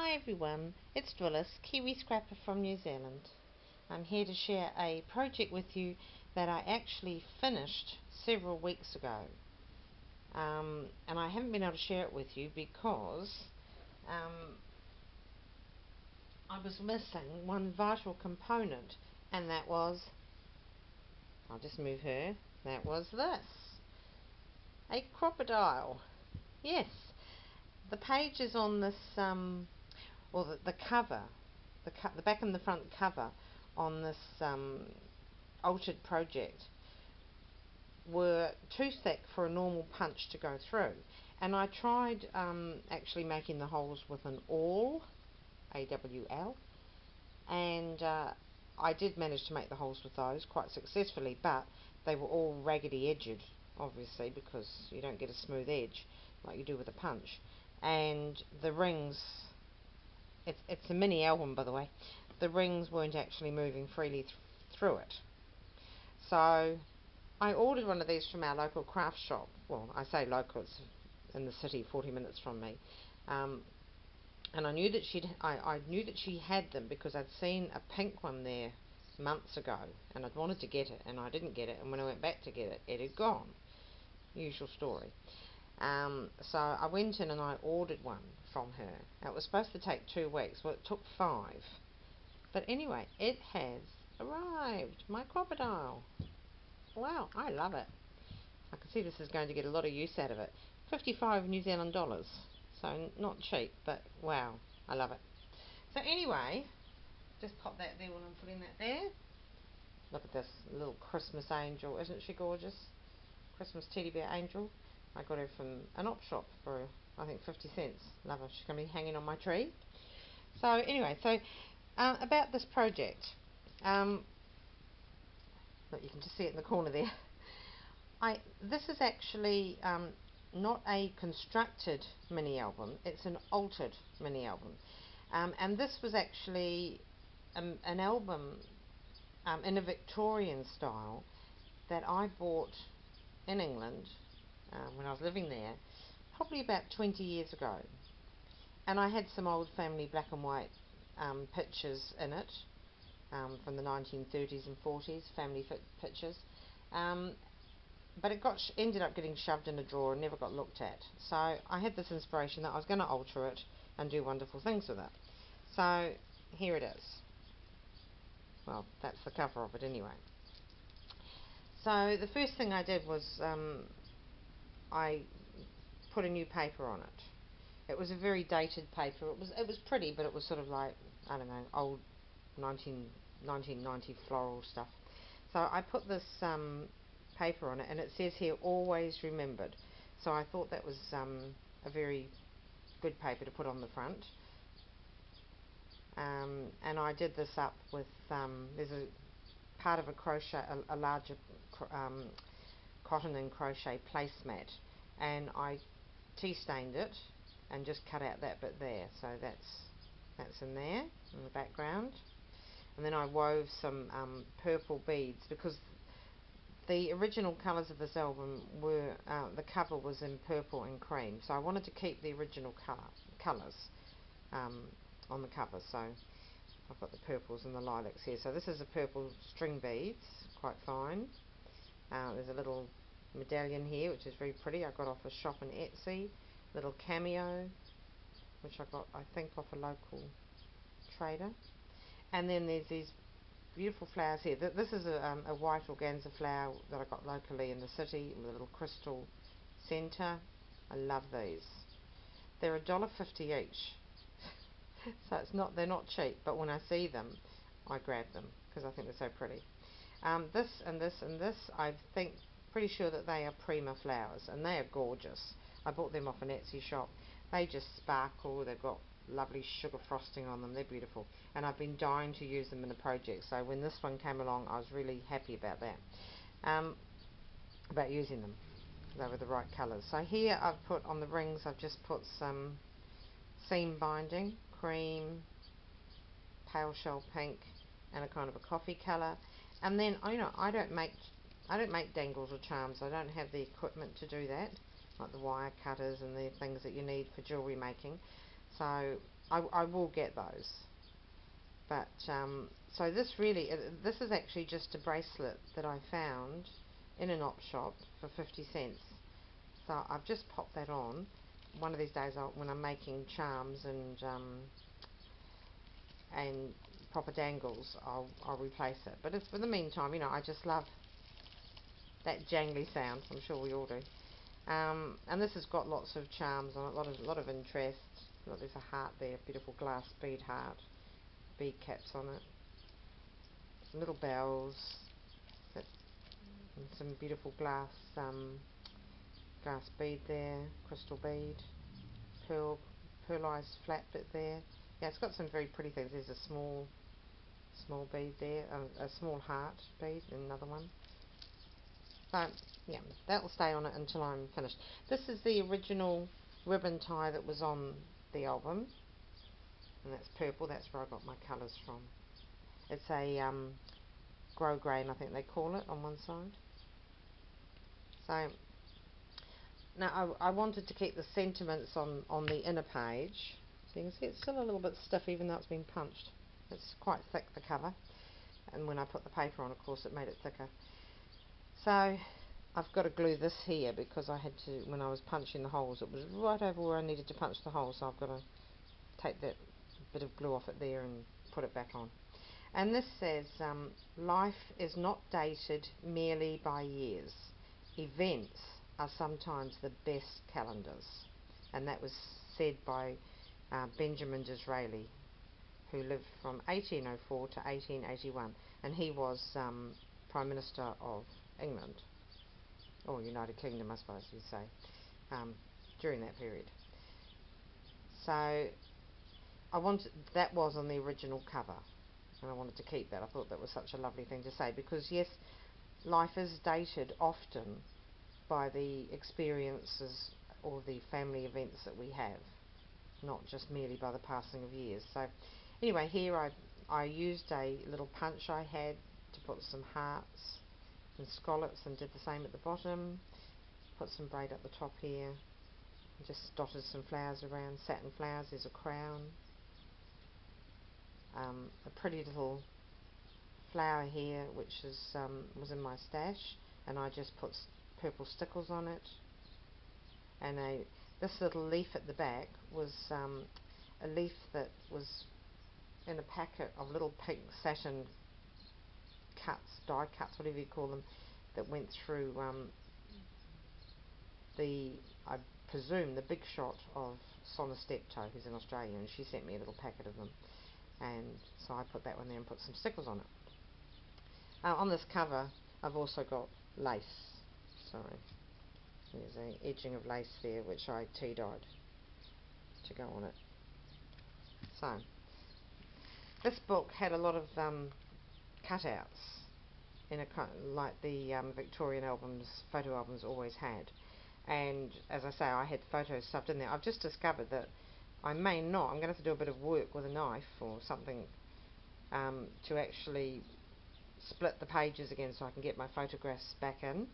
Hi everyone, it's Dwillis, Kiwi Scrapper from New Zealand. I'm here to share a project with you that I actually finished several weeks ago. And I haven't been able to share it with you because I was missing one vital component, and that was, I'll just move her, that was this. A crocodile. Yes, the pages on this or the cover, the back and the front cover on this altered project were too thick for a normal punch to go through, and I tried actually making the holes with an awl, AWL, and I did manage to make the holes with those quite successfully, but they were all raggedy edged, obviously, because you don't get a smooth edge like you do with a punch. And the rings, it's a mini album, by the way, the rings weren't actually moving freely through it. So I ordered one of these from our local craft shop. Well, I say local, it's in the city, 40 minutes from me. And I knew that I knew that she had them because I'd seen a pink one there months ago, and I'd wanted to get it, and I didn't get it. And when I went back to get it, it had gone. Usual story. So I went in and I ordered one from her. It was supposed to take 2 weeks. Well, it took 5. But anyway, it has arrived. My crocodile. Wow, I love it. I can see this is going to get a lot of use out of it. 55 New Zealand dollars. So not cheap, but wow, I love it. So anyway, just pop that there when I'm putting that there. Look at this little Christmas angel. Isn't she gorgeous? Christmas teddy bear angel. I got her from an op shop for, I think, 50 cents. Love her. She's going to be hanging on my tree. So anyway, about this project. Look, you can just see it in the corner there. This is actually not a constructed mini album. It's an altered mini album. And this was actually an album in a Victorian style that I bought in England when I was living there, probably about 20 years ago. And I had some old family black and white pictures in it from the 1930s and 40s, family pictures. But it ended up getting shoved in a drawer and never got looked at. So I had this inspiration that I was going to alter it and do wonderful things with it. So here it is. Well, that's the cover of it anyway. So the first thing I did was I put a new paper on it. It was a very dated paper. It was pretty, but it was sort of like, I don't know, old 1990 floral stuff. So I put this paper on it, and it says here, always remembered. So I thought that was a very good paper to put on the front. And I did this up with, there's a part of a crochet, a larger cotton and crochet placemat, and I tea stained it and just cut out that bit there. So that's in there in the background. And then I wove some purple beads, because the original colours of this album were, the cover was in purple and cream, so I wanted to keep the original colours on the cover. So I've got the purples and the lilacs here. So this is a purple string beads, quite fine. There's a little medallion here which is very pretty. I got off a shop in Etsy. Little cameo which I got, I think, off a local trader. And then there's these beautiful flowers here. This is a white organza flower that I got locally in the city with a little crystal centre. I love these. They're $1.50 each. So they're not cheap, but when I see them, I grab them because I think they're so pretty. This and this and this, I think, pretty sure that they are Prima flowers, and they are gorgeous. I bought them off an Etsy shop. They just sparkle. They've got lovely sugar frosting on them. They're beautiful, and I've been dying to use them in a project. So when this one came along, I was really happy about that, about using them. They were the right colours. So here I've put on the rings, I've just put some seam binding, cream, pale shell pink, and a kind of a coffee colour. And then, you know, I don't make dangles or charms. I don't have the equipment to do that, like the wire cutters and the things that you need for jewellery making. So I will get those. But so this really, this is actually just a bracelet that I found in an op shop for 50 cents. So I've just popped that on. One of these days, when I'm making charms and proper dangles, I'll replace it. But for the meantime, you know, I just love that jangly sound. I'm sure we all do. And this has got lots of charms on it, lot of interest. Look, there's a heart there, beautiful glass bead heart, bead caps on it, some little bells, and some beautiful glass bead there, crystal bead, pearlized flat bit there. Yeah, it's got some very pretty things. There's a small bead there, a small heart bead, and another one. So yeah, that will stay on it until I'm finished. This is the original ribbon tie that was on the album, and that's purple. That's where I got my colours from. It's a grosgrain, I think they call it, on one side. So now I wanted to keep the sentiments on the inner page. So you can see it's still a little bit stiff even though it's been punched. It's quite thick, the cover, and when I put the paper on, of course, it made it thicker. So I've got to glue this here because I had to, when I was punching the holes, it was right over where I needed to punch the hole, so I've got to take that bit of glue off it there and put it back on. And this says, life is not dated merely by years. Events are sometimes the best calendars. And that was said by Benjamin Disraeli, who lived from 1804 to 1881. And he was Prime Minister of England, or United Kingdom, I suppose you'd say, during that period. So that was on the original cover, and I wanted to keep that. I thought that was such a lovely thing to say, because yes, life is dated often by the experiences or the family events that we have, not just merely by the passing of years. So anyway, here I used a little punch I had to put some hearts and scallops, and did the same at the bottom. Put some braid up the top here, and just dotted some flowers around, satin flowers. There's a crown, a pretty little flower here which is was in my stash, and I just put purple stickles on it. And this little leaf at the back was a leaf that was in a packet of little pink satin cuts, die cuts, whatever you call them, that went through I presume, the big shot of Sonna Steptoe, who's in Australia, and she sent me a little packet of them, and so I put that one there and put some stickers on it. On this cover I've also got lace. Sorry, there's an edging of lace there which I tea-dyed to go on it. So this book had a lot of cutouts in like the Victorian albums, photo albums always had. And as I say, I had photos stuffed in there. I've just discovered that I'm going to have to do a bit of work with a knife or something to actually split the pages again so I can get my photographs back in.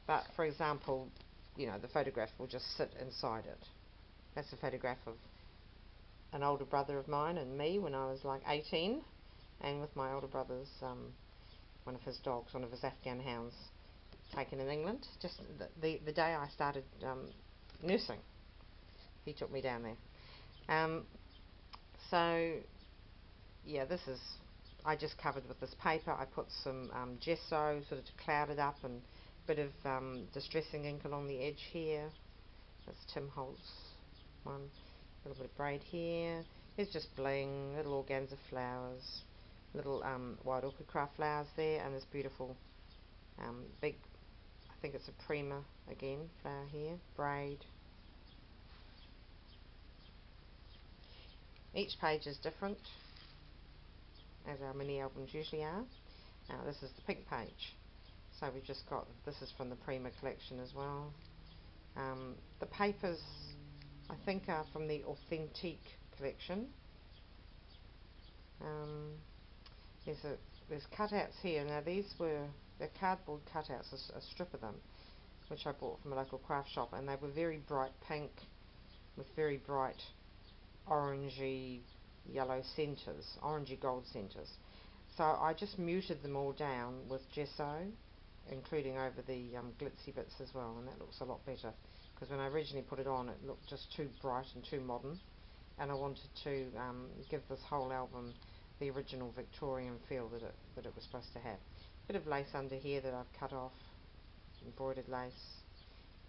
But for example, you know, the photograph will just sit inside it. That's a photograph of an older brother of mine and me when I was like 18, and with my older brother's one of his dogs, one of his Afghan hounds, taken in England. Just the day I started nursing, he took me down there. So yeah, this is, I just covered with this paper. I put some gesso sort of to cloud it up, and a bit of distressing ink along the edge here. That's Tim Holt's one. A little bit of braid here. There's just bling, little organza flowers, little white orchid craft flowers there, and this beautiful big, I think it's a prima again, flower here, braid. Each page is different, as our mini albums usually are. Now this is the pink page, so we've just got, this is from the Prima collection as well. The papers I think are from the Authentique collection. There's cutouts here. Now they're cardboard cutouts, a strip of them, which I bought from a local craft shop, and they were very bright pink with very bright orangey yellow centres, orangey gold centres. So I just muted them all down with gesso, including over the glitzy bits as well, and that looks a lot better, because when I originally put it on it looked just too bright and too modern, and I wanted to give this whole album the original Victorian feel that it was supposed to have. Bit of lace under here that I've cut off, embroidered lace,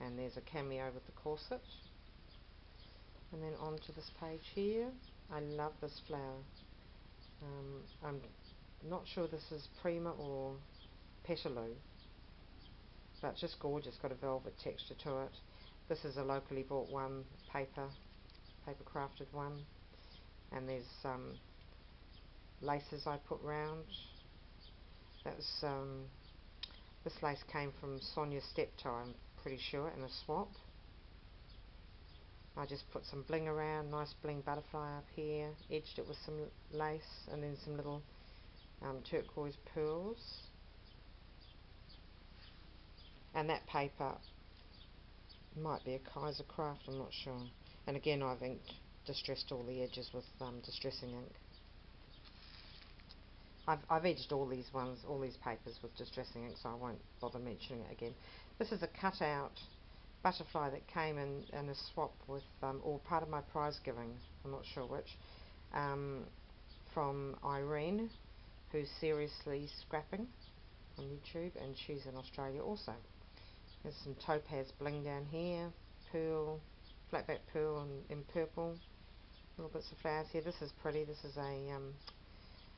and there's a cameo with the corset. And then on to this page here. I love this flower. I'm not sure this is Prima or Petaloo, but just gorgeous, got a velvet texture to it. This is a locally bought one, paper crafted one, and there's laces I put round. That was this lace came from Sonia's step toe, I'm pretty sure, in a swap. I just put some bling around, nice bling butterfly up here, edged it with some lace, and then some little turquoise pearls. And that paper might be a Kaiser Craft, I'm not sure. And again, I've distressed all the edges with distressing ink. I've edged all these papers with distressing ink, so I won't bother mentioning it again. This is a cutout butterfly that came in a swap with, or part of my prize giving, I'm not sure which, from Irene, who's seriously scrapping on YouTube, and she's in Australia also. There's some topaz bling down here, pearl, flatback pearl in purple, little bits of flowers here. This is pretty. This is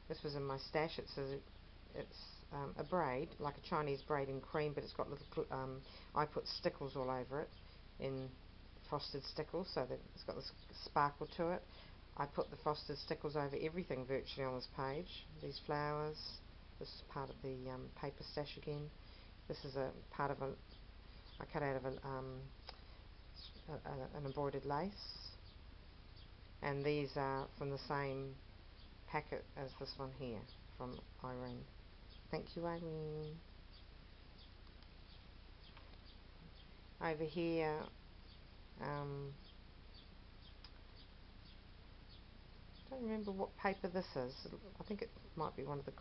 this was in my stash. It's a braid, like a Chinese braid in cream, but it's got little, I put stickles all over it, in frosted stickles, so that it's got this sparkle to it. I put the frosted stickles over everything virtually on this page. These flowers, this is part of the paper stash again. This is a part of I cut out of an embroidered lace, and these are from the same packet as this one here from Irene. Thank you, Irene. Over here, don't remember what paper this is. I think it might be one of the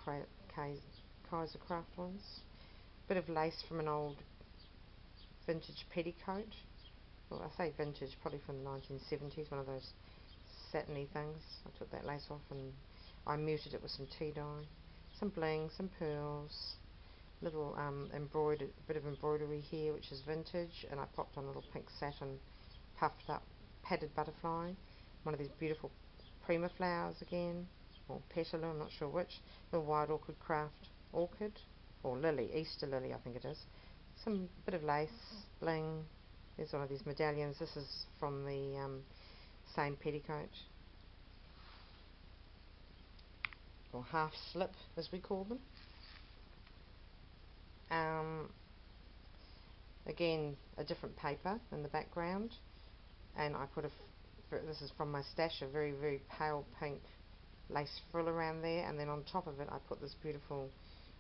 Kaiser Craft ones. Bit of lace from an old vintage petticoat. Well, I say vintage, probably from the 1970s, one of those satiny things. I took that lace off and I muted it with some tea dye. Some bling, some pearls, little bit of embroidery here, which is vintage, and I popped on a little pink satin puffed up padded butterfly. One of these beautiful Prima flowers again, or Petaloo, I'm not sure which. Little white orchid craft orchid, or lily, Easter lily I think it is. Some bit of lace, bling. There's one of these medallions. This is from the same petticoat, or half slip as we call them. Again, a different paper in the background, and I put this is from my stash, a very, very pale pink lace frill around there, and then on top of it I put this beautiful,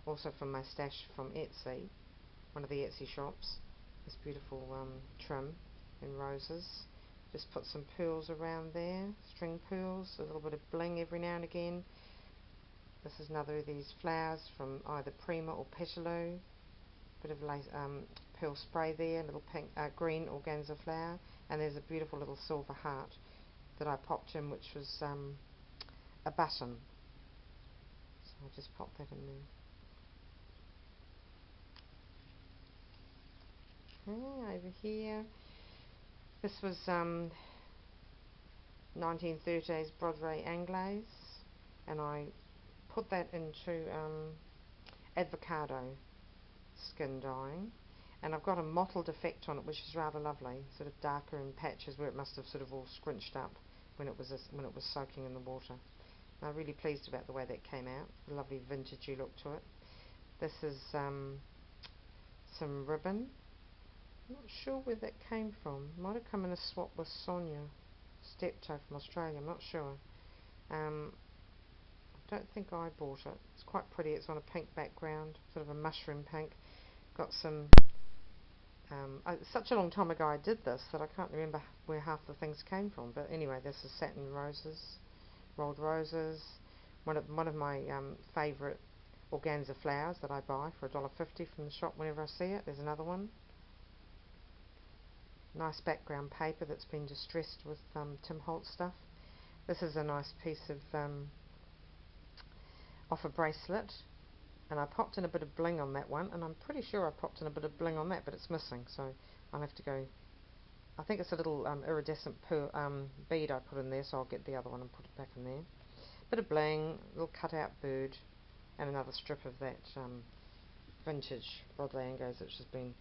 also from my stash from Etsy, one of the Etsy shops, this beautiful trim in roses. Just put some pearls around there, string pearls, a little bit of bling every now and again. This is another of these flowers from either Prima or Petaloo. Bit of lace, pearl spray there, little pink, green organza flower, and there's a beautiful little silver heart that I popped in, which was a button. So I'll just pop that in there. Okay, over here, this was 1930s Broadway Anglaise, and I put that into avocado skin dyeing, and I've got a mottled effect on it, which is rather lovely, sort of darker in patches where it must have sort of all scrunched up when it was soaking in the water. And I'm really pleased about the way that came out. A lovely vintagey look to it. This is some ribbon. I'm not sure where that came from. Might have come in a swap with Sonia Steptoe from Australia. I'm not sure. I don't think I bought it. It's quite pretty. It's on a pink background, sort of a mushroom pink. Got some It's such a long time ago I did this that I can't remember where half the things came from. But anyway, this is satin roses, rolled roses. One of my favourite organza flowers that I buy for $1.50 from the shop whenever I see it. There's another one. Nice background paper that's been distressed with Tim Holtz stuff. This is a nice piece of off a bracelet, and I popped in a bit of bling on that one, and I'm pretty sure I popped in a bit of bling on that, but it's missing, so I'll have to go. I think it's a little iridescent bead I put in there, so I'll get the other one and put it back in there. Bit of bling, little cutout bird, and another strip of that vintage Rodlangos which has been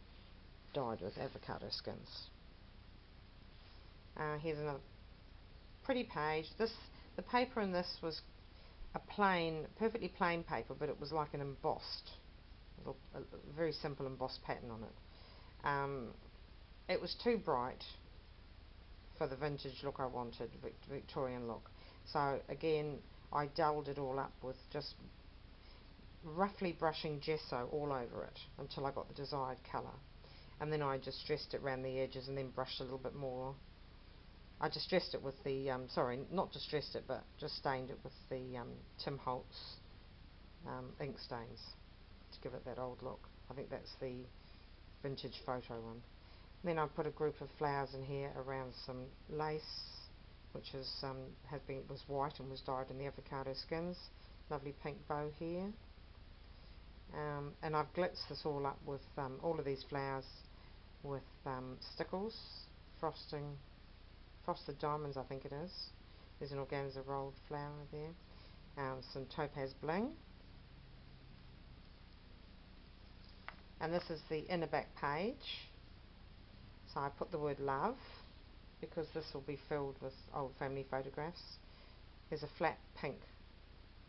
dyed with avocado skins. Here's another pretty page. The paper in this was a perfectly plain paper, but it was like an embossed, a very simple embossed pattern on it. It was too bright for the vintage look I wanted, Victorian look. So again, I dulled it all up with just roughly brushing gesso all over it until I got the desired colour. And then I just distressed it around the edges and then brushed a little bit more. I distressed it with the, sorry, not distressed it, but just stained it with the Tim Holtz ink stains to give it that old look. I think that's the vintage photo one. Then I put a group of flowers in here around some lace, which was white and was dyed in the avocado skins. Lovely pink bow here. And I've blitzed this all up with all of these flowers with stickles, frosted diamonds I think it is. There's an organza rolled flower there. Some topaz bling. And this is the inner back page. So I put the word love because this will be filled with old family photographs. There's a flat pink,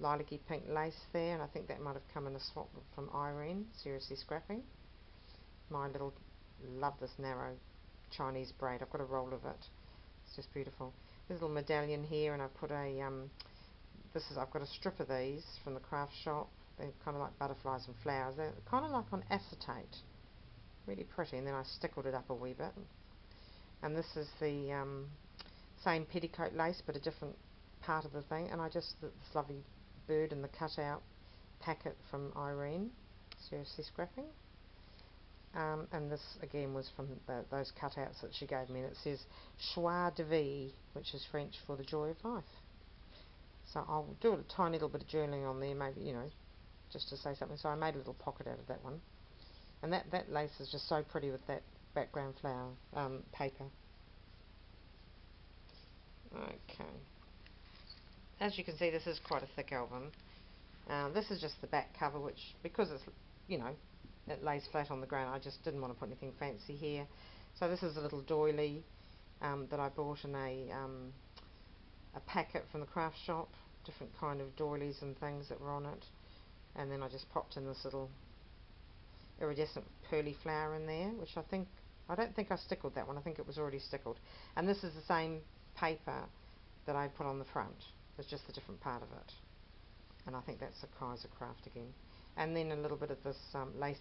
lilac-y pink lace there, and I think that might have come in a swap from Irene, Seriously Scrapping. Love this narrow Chinese braid. I've got a roll of it. It's just beautiful. There's a little medallion here, and I put a I've got a strip of these from the craft shop. They're kind of like butterflies and flowers. They're kind of like on acetate. Really pretty, and then I stickled it up a wee bit. And this is the same petticoat lace, but a different part of the thing. And this lovely bird in the cutout packet from Irene, Seriously Scrapping. And this again was from those cutouts that she gave me, and it says Joie de vie, which is French for the joy of life. So I'll do a tiny little bit of journaling on there, maybe, just to say something. So I made a little pocket out of that one. And that lace is just so pretty with that background flower paper. Okay. As you can see, this is quite a thick album. This is just the back cover, which, because it's, it lays flat on the ground, I just didn't want to put anything fancy here. So this is a little doily that I bought in a packet from the craft shop. Different kind of doilies and things that were on it. And then I just popped in this little iridescent pearly flower in there, which I don't think I stickled that one. I think it was already stickled. And this is the same paper that I put on the front. It's just a different part of it. And I think that's a Kaiser craft again. And then a little bit of this lace